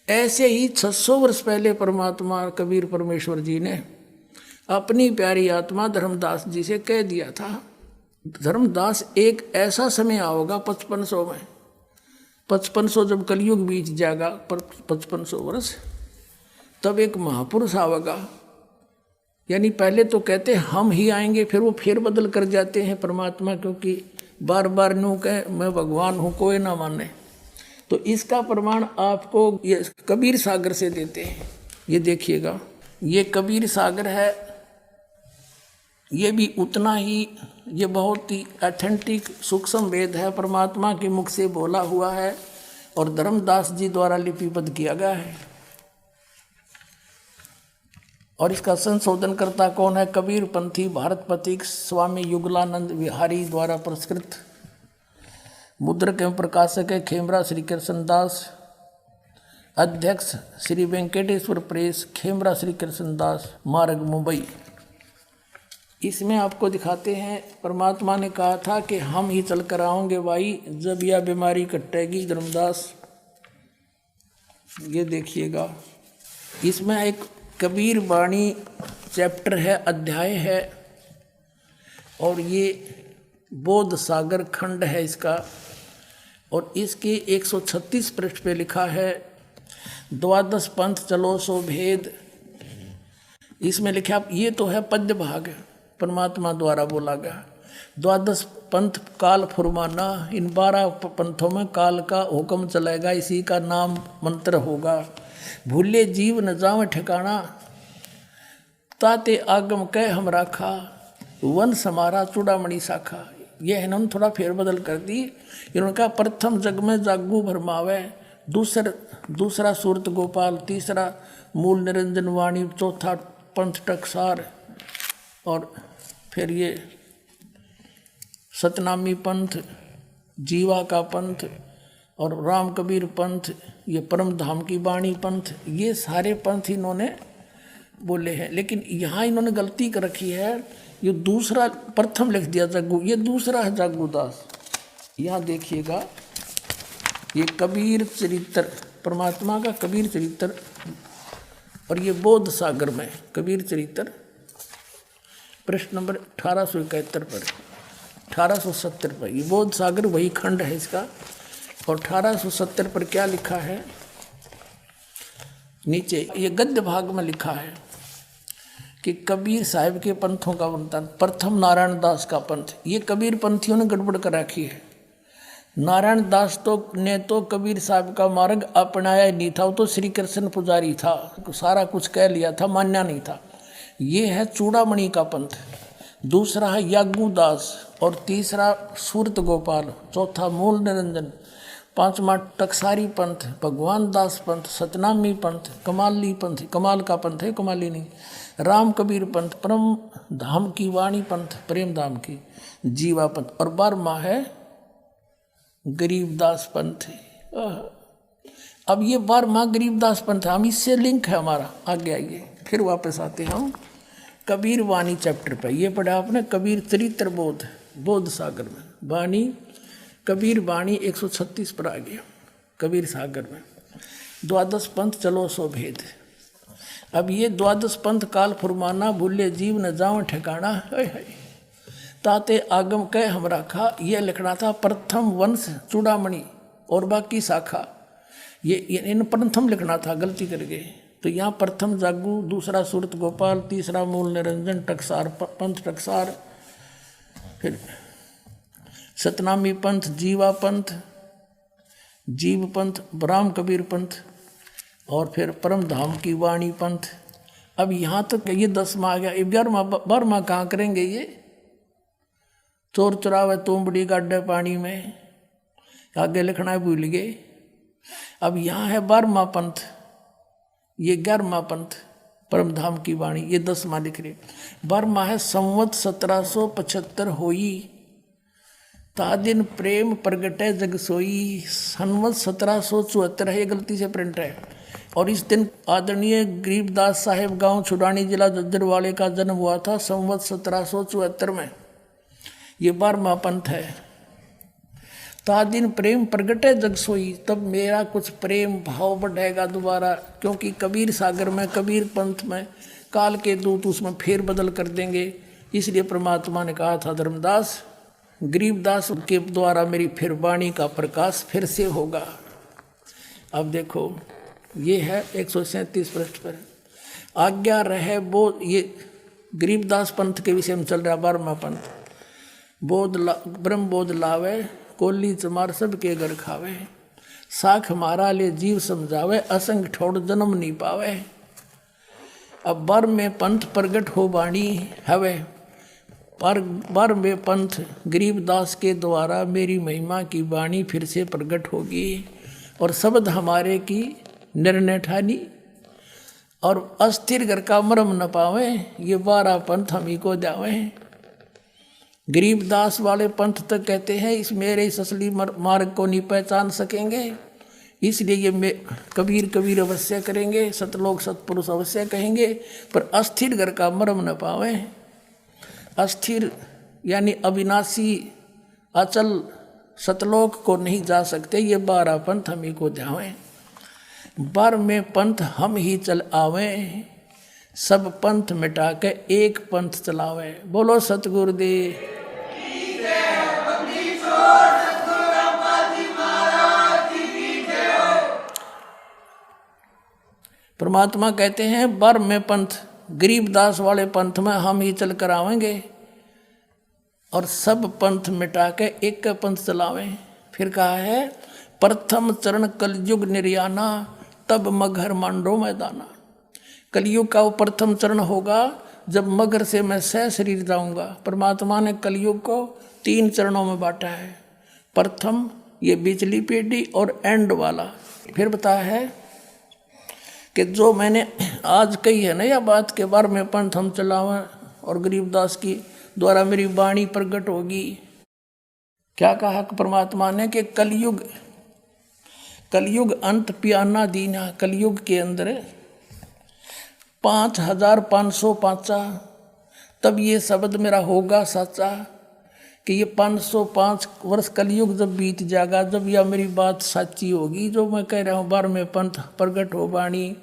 ऐसे ही 600 वर्ष पहले परमात्मा कबीर परमेश्वर जी ने अपनी प्यारी आत्मा धर्मदास जी से कह दिया था, धर्मदास एक ऐसा समय आओगा 5500 में, 5500 जब कलयुग बीत जाएगा, 5500 वर्ष, तब एक महापुरुष आवेगा। यानी पहले तो कहते हम ही आएंगे, फिर वो फेर बदल कर जाते हैं परमात्मा, क्योंकि बार बार न्यू कहे मैं भगवान हूँ कोई ना माने। तो इसका प्रमाण आपको ये कबीर सागर से देते हैं। ये देखिएगा, ये कबीर सागर है, ये भी उतना ही, ये बहुत ही ऑथेंटिक सूक्ष्म वेद है, परमात्मा के मुख से बोला हुआ है और धर्मदास जी द्वारा लिपिबद्ध किया गया है। और इसका संशोधनकर्ता कौन है? कबीर पंथी भारत पथिक स्वामी युगलानंद विहारी द्वारा पुरस्कृत। मुद्रक एवं प्रकाशक है खेमरा श्री कृष्णदास। अध्यक्ष श्री वेंकटेश्वर प्रेस, खेमरा श्री कृष्णदास मार्ग, मुंबई। इसमें आपको दिखाते हैं परमात्मा ने कहा था कि हम ही चल कर आओगे भाई जब यह बीमारी कटेगी धर्मदास। ये देखिएगा, इसमें एक कबीर वाणी चैप्टर है, अध्याय है, और ये बोध सागर खंड है इसका। और इसके 136 पृष्ठ पे लिखा है द्वादश पंथ चलो सो भेद। इसमें लिखा, ये तो है पद्य भाग, परमात्मा द्वारा बोला गया। द्वादश पंथ काल फुरमाना, इन 12 पंथों में काल का हुक्म चलेगा, इसी का नाम मंत्र होगा। भूले जीव न जाव ठिकाना, ताते आगम कह हम राखा, वन समारा चूड़ामणि शाखा। ये इन्होंने थोड़ा फेरबदल कर दी। इन्होंने कहा प्रथम जग में जागू भरमावे, दूसरा सूरत गोपाल, तीसरा मूल निरंजन वाणी, चौथा पंथ टकसार, और फिर ये सतनामी पंथ, जीवा का पंथ, और राम कबीर पंथ, ये परम धाम की वाणी पंथ। ये सारे पंथ इन्होंने बोले हैं। लेकिन यहाँ इन्होंने गलती कर रखी है, ये दूसरा प्रथम लिख दिया जागू, ये दूसरा है जागूदास। यहाँ देखिएगा, ये कबीर चरित्र, परमात्मा का कबीर चरित्र, और ये बोध सागर में कबीर चरित्र, पृष्ठ नंबर 1871 पर, 1870 पर। ये बोध सागर वही खंड है इसका। और 1870 पर क्या लिखा है नीचे, ये गद्य भाग में लिखा है कि कबीर साहिब के पंथों का वर्णन। प्रथम नारायण दास का पंथ, ये कबीर पंथियों ने गड़बड़ कर रखी है। नारायण दास ने तो कबीर साहब का मार्ग अपनाया नहीं था, वो तो श्री कृष्ण पुजारी था, सारा कुछ कह लिया था, मान्या नहीं था। ये है चूड़ामणि का पंथ, दूसरा है यागूदास, और तीसरा सूरत गोपाल, चौथा मूल निरंजन, पांचवा टकसारी पंथ, भगवान दास पंथ, सतनामी पंथ, कमाली पंथ, कमाल का पंथ है, कमाली नहीं, राम कबीर पंथ, परम धाम की वाणी पंथ, प्रेम धाम की, जीवा पंथ, और 12वां है गरीबदास पंथ। अब ये 12वां गरीबदास पंथ, हम इससे लिंक है हमारा। आगे आइए, फिर वापस आते हैं हम कबीर वाणी चैप्टर पर। ये पढ़ा आपने कबीर चरित्र बोध, बोध सागर में वाणी, कबीर वाणी 136 पर आ गया कबीर सागर में। द्वादश पंथ चलो सो भेद। अब ये द्वादश पंथ काल फुरमाना, भूले जीव न जाओ ठिकाना, ताते आगम कह हम राखा। ये लिखना था प्रथम वंश चूड़ामणि और बाकी शाखा, ये इन प्रथम लिखना था, गलती कर गए। तो यहाँ प्रथम जागू, दूसरा सूरत गोपाल, तीसरा मूल निरंजन, टकसार पंथ टकसार, फिर सतनामी पंथ, जीवा पंथ, जीव पंथ, राम कबीर पंथ, और फिर परम धाम की वाणी पंथ। अब यहाँ तक ये 10वां आ गया। 11वां 12वां कहाँ करेंगे? ये चोर चुरावे तुमबड़ी गाड्डे पानी में, आगे लिखना है, भूल गए। अब यहाँ है 12वां पंथ, ये 11वां पंथ परम धाम की वाणी, ये 10वां लिख रहे। 12वां है संवत 1775 होई, ता दिन प्रेम प्रगटे जग सोई। संवत 1774 है, ये गलती से प्रिंट है। और इस दिन आदरणीय गरीबदास साहेब गांव छुड़ानी जिला जज्जरवाले का जन्म हुआ था, संवत 1774 में। ये 12वां पंथ है। ता दिन प्रेम प्रगटे जग सोई, तब मेरा कुछ प्रेम भाव बढ़ेगा दोबारा, क्योंकि कबीर सागर में, कबीर पंथ में काल के दूत उसमें फेर बदल कर देंगे। इसलिए परमात्मा ने कहा था धर्मदास, गरीबदास के द्वारा मेरी फिर वाणी का प्रकाश फिर से होगा। अब देखो ये है 137 पृष्ठ पर, आज्ञा रहे बोध, ये गरीबदास पंथ के विषय में चल रहा 12वां पंथ। ब्रह्म बोध लावे, कोली चमार सब के घर खावे, साख मारा ले जीव समझावे, असंग ठोड़ जन्म नहीं पावे। अब बर में पंथ प्रगट हो बाणी हवे, पर बर में पंथ गरीबदास के द्वारा मेरी महिमा की वाणी फिर से प्रगट होगी, और शब्द हमारे की निर्णय ठानी, और अस्थिर घर का मरम न पावे, ये 12 पंथ हम ही को जावे। गरीबदास वाले पंथ तक कहते हैं इस मेरे इस असली मार्ग को नहीं पहचान सकेंगे, इसलिए ये कबीर कबीर अवश्य करेंगे, सतलोक सतपुरुष अवश्य कहेंगे, पर अस्थिर घर का मरम न पावे। अस्थिर यानी अविनाशी अचल सतलोक को नहीं जा सकते, ये 12 पंथ हम ही को जावें। बर में पंथ हम ही चल आवे, सब पंथ मिटा के एक पंथ चलावे। बोलो सतगुरुदेव। परमात्मा कहते हैं बर में पंथ, गरीबदास वाले पंथ में हम ही चल कर आवेंगे, और सब पंथ मिटा के एक पंथ चलावें। फिर कहा है प्रथम चरण कलयुग निर्याना, तब मगर मांडो मैदाना। कलयुग का वो प्रथम चरण होगा जब मगर से मैं सह शरीर जाऊंगा। परमात्मा ने कलयुग को 3 चरणों में बांटा है, प्रथम ये बिचली पीढ़ी और एंड वाला। फिर बताया है कि जो मैंने आज कही है ना यह बात के बारे में पंथ हम चलावें और गरीबदास की द्वारा मेरी वाणी प्रकट होगी। क्या कहा परमात्मा ने कि कलयुग अंत पियाना दीना, कलयुग के अंदर 5505 तब ये शब्द मेरा होगा सच्चा, कि ये 505 वर्ष कलयुग जब बीत जाएगा, जब यह मेरी बात सच्ची होगी जो मैं कह रहा हूँ, 12वें पंथ प्रगट हो वाणी,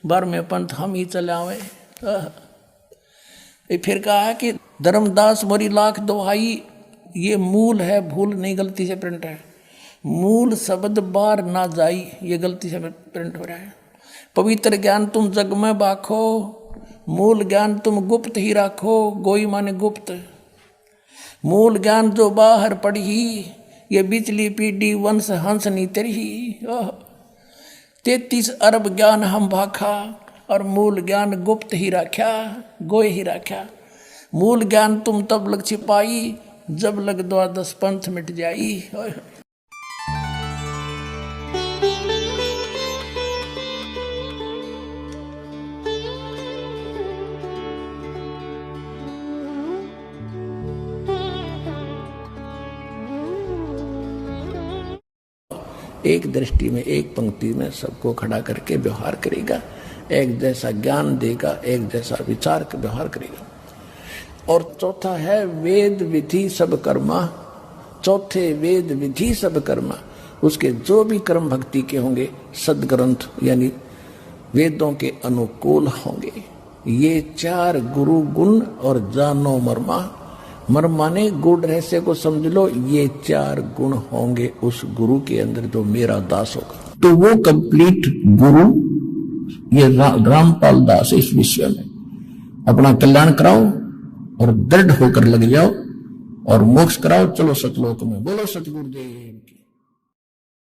12वें पंथ हम ही चलावे। फिर कहा है कि धर्मदास मोरी लाख दोहाई, ये मूल है, भूल नहीं गलती से प्रिंट है, मूल शब्द बार ना जाई, ये गलती से प्रिंट हो रहा है। पवित्र ज्ञान तुम जग में बाखो, मूल ज्ञान तुम गुप्त ही राखो, गोई माने गुप्त। मूल ज्ञान जो बाहर पढ़ी, ये बिचली पीढ़ी वंश हंस नी तरही। 33 अरब ज्ञान हम भाखा, और मूल ज्ञान गुप्त ही राख्या, गोय ही राख्या। मूल ज्ञान तुम तब लग छिपाई, जब लग 12 पंथ मिट जाई। एक दृष्टि में, एक पंक्ति में सबको खड़ा करके व्यवहार करेगा, एक जैसा ज्ञान देगा, एक जैसा विचार का व्यवहार करेगा। और चौथा है वेद विधि सब कर्मा, चौथे वेद विधि सब कर्मा, उसके जो भी कर्म भक्ति के होंगे सदग्रंथ यानी वेदों के अनुकूल होंगे। ये 4 गुरु गुण और जानो मर्मा, मर्मा ने गुण रहस्य को समझ लो, ये 4 गुण होंगे उस गुरु के अंदर जो मेरा दास होगा, तो वो कंप्लीट गुरु। ये रामपाल दास इस विषय में अपना कल्याण कराओ और दृढ़ होकर लग जाओ और मोक्ष कराओ। चलो सतलोक में। बोलो सतगुरुदेव।